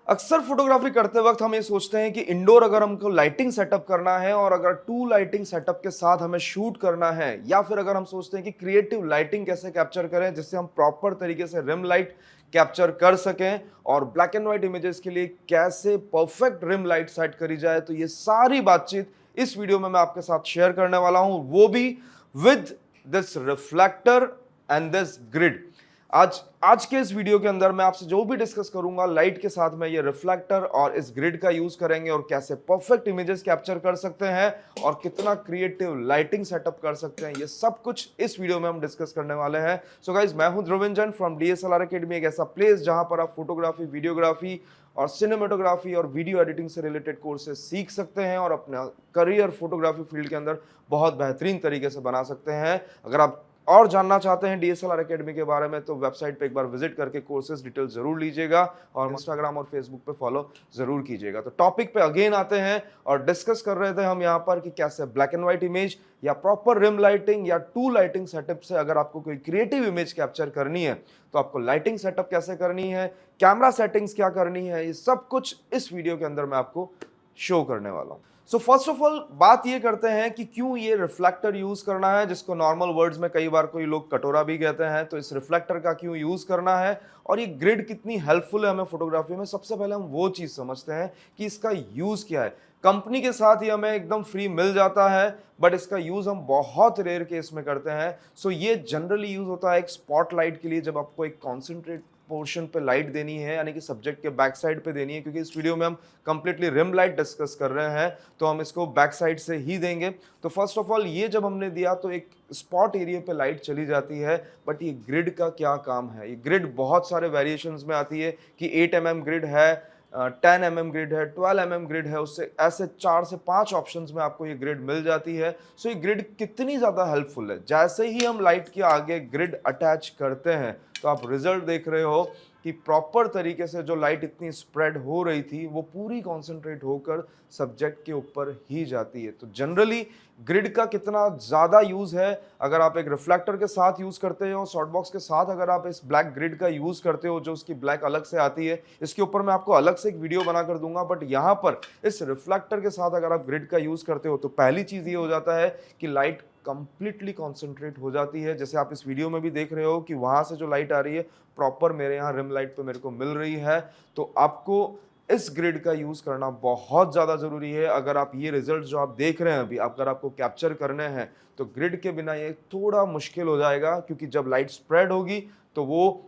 अक्सर फोटोग्राफी करते वक्त हम ये सोचते हैं कि इंडोर अगर हमको लाइटिंग सेटअप करना है और अगर टू लाइटिंग सेटअप के साथ हमें शूट करना है, या फिर अगर हम सोचते हैं कि क्रिएटिव लाइटिंग कैसे कैप्चर करें जिससे हम प्रॉपर तरीके से रिम लाइट कैप्चर कर सकें और ब्लैक एंड व्हाइट इमेजेस के लिए कैसे परफेक्ट रिम लाइट सेट करी जाए, तो ये सारी बातचीत इस वीडियो में मैं आपके साथ शेयर करने वाला हूं, वो भी with this reflector and this grid. आज आज के इस वीडियो के अंदर मैं आपसे जो भी डिस्कस करूंगा, लाइट के साथ में ये रिफ्लेक्टर और इस ग्रिड का यूज करेंगे और कैसे परफेक्ट इमेजेस कैप्चर कर सकते हैं और कितना क्रिएटिव लाइटिंग सेटअप कर सकते हैं, ये सब कुछ इस वीडियो में हम डिस्कस करने वाले हैं। सो गाइज, मैं हूं ध्रुविंजन फ्रॉम डीएसएलआर एकेडमी, एक ऐसा प्लेस जहां पर आप फोटोग्राफी, वीडियोग्राफी और सिनेमेटोग्राफी और वीडियो एडिटिंग से रिलेटेड कोर्सेज सीख सकते हैं और अपना करियर फोटोग्राफी फील्ड के अंदर बहुत बेहतरीन तरीके से बना सकते हैं। अगर आप और जानना चाहते हैं डीएसएलआर एकेडमी के बारे में तो वेबसाइट पे एक बार विजिट करके कोर्सेज डिटेल जरूर लीजिएगा और इंस्टाग्राम और फेसबुक पे फॉलो जरूर कीजिएगा। तो टॉपिक पे अगेन आते हैं और डिस्कस कर रहे थे हम यहाँ पर कि कैसे ब्लैक एंड व्हाइट इमेज या प्रॉपर रिम लाइटिंग या टू लाइटिंग सेटअप से अगर आपको कोई क्रिएटिव इमेज कैप्चर करनी है तो आपको लाइटिंग सेटअप कैसे करनी है, कैमरा सेटिंग्स क्या करनी है, ये सब कुछ इस वीडियो के अंदर मैं आपको शो करने वाला हूं। सो फर्स्ट ऑफ ऑल बात ये करते हैं कि क्यों ये रिफ्लेक्टर यूज करना है, जिसको नॉर्मल वर्ड्स में कई बार कोई लोग कटोरा भी कहते हैं। तो इस रिफ्लेक्टर का क्यों यूज करना है और ये ग्रिड कितनी हेल्पफुल है हमें फोटोग्राफी में, सबसे पहले हम वो चीज समझते हैं कि इसका यूज क्या है। कंपनी के साथ ही हमें एकदम फ्री मिल जाता है, बट इसका यूज हम बहुत रेयर केस में करते हैं। सो ये जनरली यूज होता है एक स्पॉटलाइट के लिए, जब आपको एक कॉन्सेंट्रेट पोर्शन पे लाइट देनी है, यानी कि सब्जेक्ट के बैक साइड पे देनी है। क्योंकि इस वीडियो में हम कंप्लीटली रिम लाइट डिस्कस कर रहे हैं तो हम इसको बैक साइड से ही देंगे। तो फर्स्ट ऑफ ऑल ये जब हमने दिया तो एक स्पॉट एरिया पे लाइट चली जाती है, बट ये ग्रिड का क्या काम है। ये ग्रिड बहुत सारे वेरिएशंस में आती है कि 8 mm ग्रिड है, 10 mm ग्रिड है, 12 mm ग्रिड है, उससे ऐसे 4 से 5 ऑप्शंस में आपको ये ग्रिड मिल जाती है। सो ये ग्रिड कितनी ज़्यादा हेल्पफुल है, जैसे ही हम लाइट के आगे ग्रिड अटैच करते हैं तो आप रिजल्ट देख रहे हो कि प्रॉपर तरीके से जो लाइट इतनी स्प्रेड हो रही थी वो पूरी कॉन्सेंट्रेट होकर सब्जेक्ट के ऊपर ही जाती है। तो जनरली ग्रिड का कितना ज़्यादा यूज़ है, अगर आप एक रिफ्लेक्टर के साथ यूज़ करते हो, सॉफ्ट बॉक्स के साथ अगर आप इस ब्लैक ग्रिड का यूज़ करते हो जो उसकी ब्लैक अलग से आती है, इसके ऊपर मैं आपको अलग से एक वीडियो बना कर दूंगा। बट यहाँ पर इस रिफ्लेक्टर के साथ अगर आप ग्रिड का यूज़ करते हो तो पहली चीज़ ये हो जाता है कि लाइट कंप्लीटली कॉन्सेंट्रेट हो जाती है। जैसे आप इस वीडियो में भी देख रहे हो कि वहां से जो लाइट आ रही है प्रॉपर मेरे यहाँ रिम लाइट पे मेरे को मिल रही है। तो आपको इस ग्रिड का यूज करना बहुत ज्यादा जरूरी है। अगर आप ये रिजल्ट जो आप देख रहे हैं अभी, अगर आपको कैप्चर करने हैं तो ग्रिड के बिना ये थोड़ा मुश्किल हो जाएगा, क्योंकि जब लाइट स्प्रेड होगी तो वो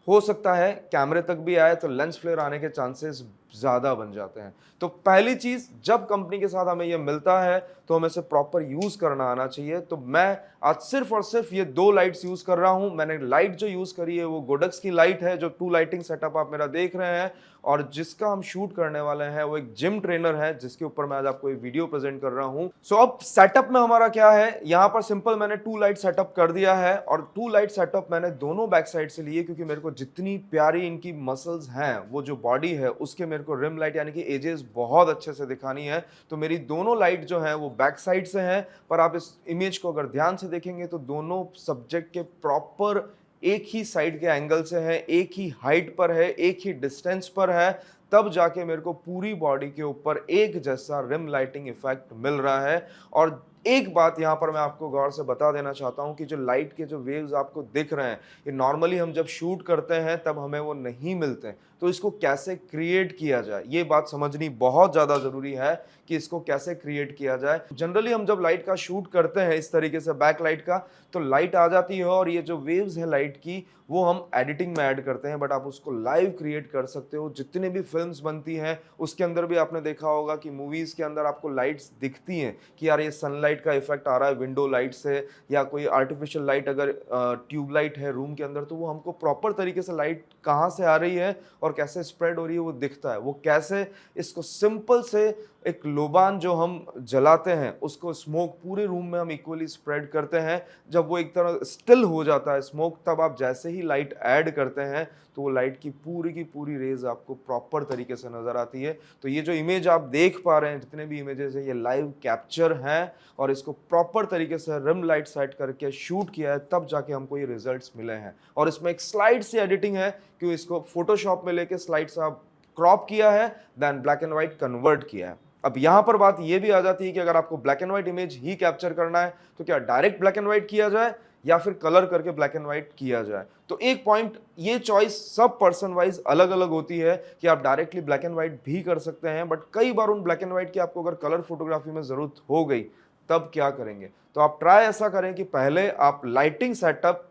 हो सकता है कैमरे तक भी आए तो लेंस फ्लेयर आने के चांसेस ज़्यादा बन जाते हैं। तो पहली चीज़, जब कंपनी के साथ हमें ये मिलता है तो हमें इसे प्रॉपर यूज़ करना आना चाहिए। तो मैं आज सिर्फ और सिर्फ ये 2 लाइट्स यूज़ कर रहा हूँ। मैंने लाइट जो यूज़ करी है वो गोडक्स की लाइट है, जो 2 लाइटिंग सेटअप आप मेरा देख रहे हैं, और जिसका हम शूट करने वाले हैं वो एक जिम ट्रेनर है जिसके ऊपर मैं आज आपको एक वीडियो प्रेजेंट कर रहा हूँ। सो अब सेटअप में हमारा क्या है, यहाँ पर सिंपल मैंने 2 लाइट सेटअप कर दिया है और 2 लाइट सेटअप मैंने दोनों बैक साइड से लिए, क्योंकि मेरे को जितनी प्यारी इनकी मसल्स हैं, वो जो बॉडी है उसके मेरे को रिम लाइट यानी कि एजेस बहुत अच्छे से दिखानी है। तो मेरी दोनों लाइट जो है वो बैक साइड से हैं, पर आप इस इमेज को अगर ध्यान से देखेंगे तो दोनों सब्जेक्ट के प्रॉपर एक ही साइड के एंगल से है, एक ही हाइट पर है, एक ही डिस्टेंस पर है, तब जाके मेरे को पूरी बॉडी के ऊपर एक जैसा रिम लाइटिंग इफेक्ट मिल रहा है। और एक बात यहाँ पर मैं आपको गौर से बता देना चाहता हूँ कि जो लाइट के जो वेव्स आपको दिख रहे हैं, ये नॉर्मली हम जब शूट करते हैं तब हमें वो नहीं मिलते हैं। तो इसको कैसे क्रिएट किया जाए, ये बात समझनी बहुत ज़्यादा ज़रूरी है कि इसको कैसे क्रिएट किया जाए। जनरली हम जब लाइट का शूट करते हैं इस तरीके से बैक लाइट का, तो लाइट आ जाती है और ये जो वेव्स है लाइट की वो हम एडिटिंग में ऐड करते हैं, बट आप उसको लाइव क्रिएट कर सकते हो। जितने भी फिल्म्स बनती हैं उसके अंदर भी आपने देखा होगा कि मूवीज़ के अंदर आपको लाइट्स दिखती हैं कि यार ये सनलाइट का इफेक्ट आ रहा है विंडो लाइट से, या कोई आर्टिफिशियल लाइट अगर ट्यूबलाइट है रूम के अंदर तो वो हमको प्रॉपर तरीके से लाइट कहाँ से आ रही है और कैसे स्प्रेड हो रही है वो दिखता है। वो कैसे इसको सिंपल से एक लोबान जो हम जलाते हैं उसको स्मोक पूरे रूम में हम इक्वली स्प्रेड करते हैं, जब वो एक तरह स्टिल हो जाता है स्मोक, तब आप जैसे ही लाइट ऐड करते हैं तो वो लाइट की पूरी रेज आपको प्रॉपर तरीके से नजर आती है। तो ये जो इमेज आप देख पा रहे हैं, जितने भी इमेजेस है, ये लाइव कैप्चर हैं और इसको प्रॉपर तरीके से रिम लाइट सेट करके शूट किया है, तब जाके हमको ये रिजल्ट्स मिले हैं। और इसमें एक स्लाइड सी एडिटिंग है, क्यों इसको फोटोशॉप में लेके स्लाइड्स आप क्रॉप किया है, then black and white convert किया है। अब यहां पर बात यह भी आ जाती है कि अगर आपको black and white image he capture करना है तो क्या डायरेक्ट ब्लैक एंड व्हाइट किया जाए या फिर कलर करके ब्लैक एंड व्हाइट किया जाए। तो एक पॉइंट, ये चॉइस सब पर्सन वाइज अलग अलग होती है कि आप डायरेक्टली ब्लैक एंड व्हाइट भी कर सकते हैं, बट कई बार उन ब्लैक एंड व्हाइट की आपको अगर कलर फोटोग्राफी में जरूरत हो गई तब क्या करेंगे। तो आप ट्राई ऐसा करें कि पहले आप lighting setup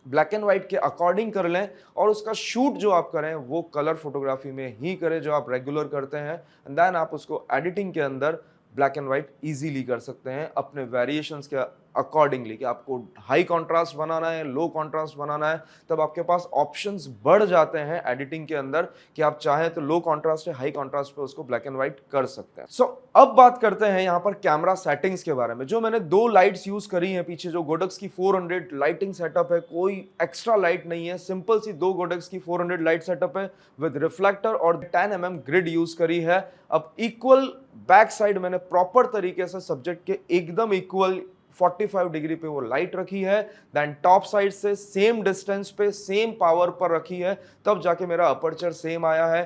black and white के अकॉर्डिंग कर लें और उसका शूट जो आप करें वो कलर फोटोग्राफी में ही करें जो आप रेगुलर करते हैं, एंड देन आप उसको एडिटिंग के अंदर ब्लैक एंड व्हाइट इजीली कर सकते हैं अपने वेरिएशंस के अकॉर्डिंगली, कि आपको हाई कॉन्ट्रास्ट बनाना है, लो कॉन्ट्रास्ट बनाना है, तब आपके पास ऑप्शंस बढ़ जाते हैं एडिटिंग के अंदर कि आप चाहें तो लो कॉन्ट्रास्ट या हाई कॉन्ट्रास्ट पे उसको ब्लैक एंड व्हाइट कर सकते हैं। सो अब बात करते हैं यहाँ पर कैमरा सेटिंग्स के बारे में। जो मैंने 2 लाइट्स यूज करी हैं पीछे, जो गोडक्स की 400 लाइटिंग सेटअप है, कोई एक्स्ट्रा लाइट नहीं है, सिंपल सी 2 गोडक्स की 400 लाइट सेटअप है विद रिफ्लेक्टर और 10 mm ग्रिड यूज करी है। अब इक्वल बैक साइड मैंने प्रॉपर तरीके से सब्जेक्ट के एकदम इक्वल 45 डिग्री पे वो लाइट रखी है, देन टॉप साइड से सेम डिस्टेंस पे सेम पावर पर रखी है, तब जाके मेरा अपर्चर सेम आया है।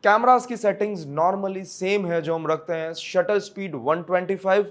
कैमरास की सेटिंग्स नॉर्मली सेम है जो हम रखते हैं, शटर स्पीड 125,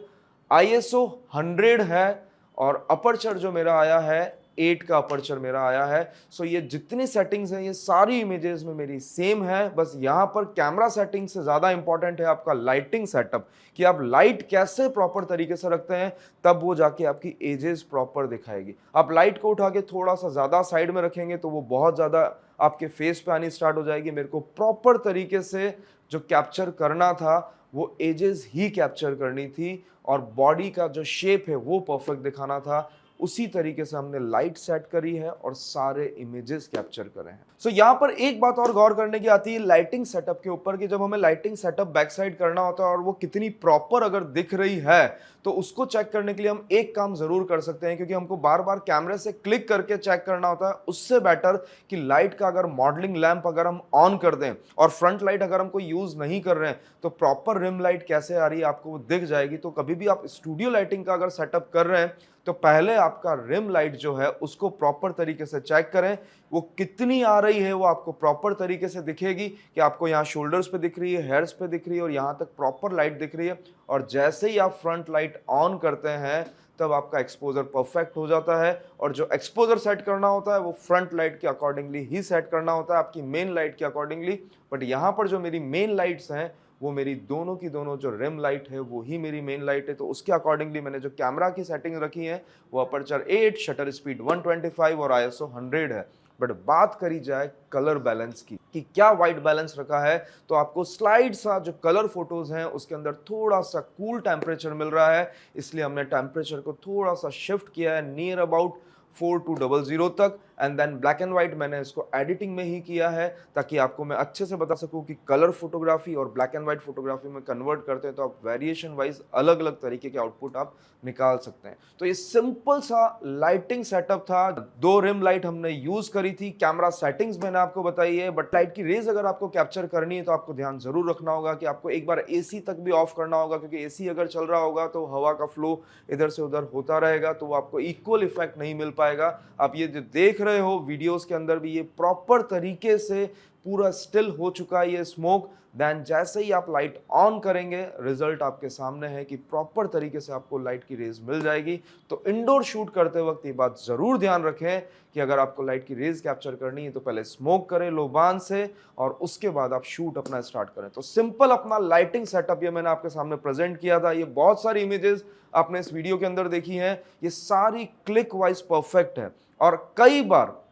ISO 100 है और अपर्चर जो मेरा आया है 8 का अपर्चर मेरा आया है। सो ये जितनी सेटिंग्स हैं ये सारी इमेजेस में मेरी सेम है, बस यहाँ पर कैमरा सेटिंग से ज़्यादा इंपॉर्टेंट है आपका लाइटिंग सेटअप, कि आप लाइट कैसे प्रॉपर तरीके से रखते हैं, तब वो जाके आपकी एजेस प्रॉपर दिखाएगी। आप लाइट को उठा के थोड़ा सा ज़्यादा साइड में रखेंगे तो वो बहुत ज़्यादा आपके फेस पे आनी स्टार्ट हो जाएगी। मेरे को प्रॉपर तरीके से जो कैप्चर करना था वो एजेस ही कैप्चर करनी थी और बॉडी का जो शेप है वो परफेक्ट दिखाना था। उसी तरीके से हमने लाइट सेट करी है और सारे इमेजेस कैप्चर करे हैं। सो यहाँ पर एक बात और गौर करने की आती है लाइटिंग सेटअप के ऊपर, कि जब हमें लाइटिंग सेटअप बैक साइड करना होता है और वो कितनी प्रॉपर अगर दिख रही है तो उसको चेक करने के लिए हम एक काम जरूर कर सकते हैं, क्योंकि हमको बार बार कैमरे से क्लिक करके चेक करना होता है। उससे बेटर कि लाइट का अगर मॉडलिंग लैंप अगर हम ऑन कर दें और फ्रंट लाइट अगर हमको यूज नहीं कर रहे हैं तो प्रॉपर रिम लाइट कैसे आ रही है आपको वो दिख जाएगी। तो कभी भी आप स्टूडियो लाइटिंग का अगर सेटअप कर रहे हैं तो पहले आपका रिम लाइट जो है उसको प्रॉपर तरीके से चेक करें, वो कितनी आ रही है वो आपको प्रॉपर तरीके से दिखेगी कि आपको यहाँ शोल्डर्स पे दिख रही है, हेयर्स पे दिख रही है और यहाँ तक प्रॉपर लाइट दिख रही है। और जैसे ही आप फ्रंट लाइट ऑन करते हैं तब आपका एक्सपोजर परफेक्ट हो जाता है, और जो एक्सपोजर सेट करना होता है वो फ्रंट लाइट के अकॉर्डिंगली ही सेट करना होता है, आपकी मेन लाइट के अकॉर्डिंगली। बट यहाँ पर जो मेरी मेन लाइट्स हैं वो मेरी दोनों की दोनों जो रिम लाइट है वो ही मेरी मेन लाइट है, तो उसके अकॉर्डिंगली मैंने जो कैमरा की सेटिंग रखी है वो अपर्चर 8, शटर स्पीड 125 और ISO 100 है। बट बात करी जाए कलर बैलेंस की कि क्या वाइट बैलेंस रखा है, तो आपको स्लाइड सा जो कलर फोटोज हैं उसके अंदर थोड़ा सा कूल टेम्परेचर मिल रहा है, इसलिए हमने टेम्परेचर को थोड़ा सा शिफ्ट किया है नियर अबाउट 4200 तक, and then black and white मैंने इसको एडिटिंग में ही किया है ताकि आपको मैं अच्छे से बता सकूं कि कलर फोटोग्राफी और ब्लैक एंड व्हाइट फोटोग्राफी में कन्वर्ट करते हैं तो आप वेरिएशन वाइज अलग अलग तरीके के आउटपुट आप निकाल सकते हैं। तो ये सिंपल सा लाइटिंग सेटअप था। 2 रिम लाइट हमने यूज करी थी, कैमरा सेटिंग्स मैंने आपको बताई है, बट लाइट की रेज अगर आपको कैप्चर करनी है तो आपको ध्यान जरूर रखना होगा कि आपको एक बार AC तक भी ऑफ करना होगा, क्योंकि AC अगर चल रहा होगा तो हवा का फ्लो इधर से उधर होता रहेगा तो वो आपको इक्वल इफेक्ट नहीं मिल पाएगा। आप ये जो देख रहे हो वीडियोस के अंदर भी ये प्रॉपर तरीके से पूरा स्टिल हो चुका है ये स्मोक, देन जैसे ही आप लाइट ऑन करेंगे रिजल्ट आपके सामने है कि प्रॉपर तरीके से आपको लाइट की रेज मिल जाएगी। तो इंडोर शूट करते वक्त ये बात जरूर ध्यान रखें कि अगर आपको लाइट की रेज कैप्चर करनी है तो पहले स्मोक करें लोबान से और उसके बाद आप शूट अपना स्टार्ट करें। तो सिंपल अपना लाइटिंग सेटअप ये मैंने आपके सामने प्रेजेंट किया था। ये बहुत सारी इमेजेस आपने इस वीडियो के अंदर देखी हैं, ये सारी क्लिक वाइज परफेक्ट है। और कई बार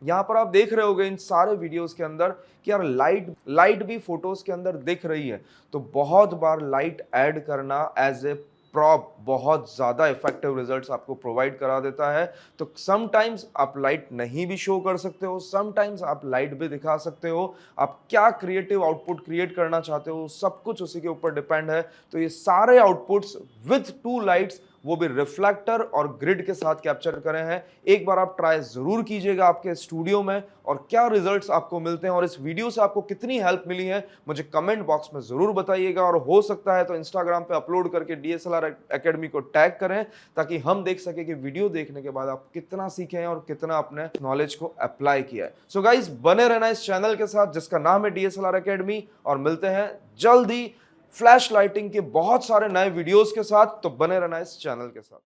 यहां पर आप देख रहे होंगे इन सारे वीडियोस के अंदर कि यार लाइट भी फोटोज के अंदर दिख रही है, तो बहुत बार लाइट ऐड करना एज ए प्रॉप बहुत ज़्यादा इफेक्टिव रिजल्ट्स आपको प्रोवाइड करा देता है। तो समटाइम्स आप लाइट नहीं भी शो कर सकते हो, समटाइम्स आप लाइट भी दिखा सकते हो। आप क्या क्रिएटिव आउटपुट क्रिएट करना चाहते हो सब कुछ उसी के ऊपर डिपेंड है। तो ये सारे आउटपुट्स विथ 2 लाइट्स वो भी रिफ्लेक्टर और ग्रिड के साथ कैप्चर करे हैं। एक बार आप ट्राई जरूर कीजिएगा आपके स्टूडियो में, और क्या रिजल्ट्स आपको मिलते हैं और इस वीडियो से आपको कितनी हेल्प मिली है मुझे कमेंट बॉक्स में जरूर बताइएगा। और हो सकता है तो इंस्टाग्राम पे अपलोड करके DSLR एकेडमी को टैग करें, ताकि हम देख सके कि वीडियो देखने के बाद आप कितना सीखे हैं और कितना अपने नॉलेज को अप्लाई किया है। सो गाइस, बने रहना इस चैनल के साथ जिसका नाम है DSLR एकेडमी, और मिलते हैं जल्द ही फ्लैश लाइटिंग के बहुत सारे नए वीडियोस के साथ। तो बने रहना इस चैनल के साथ।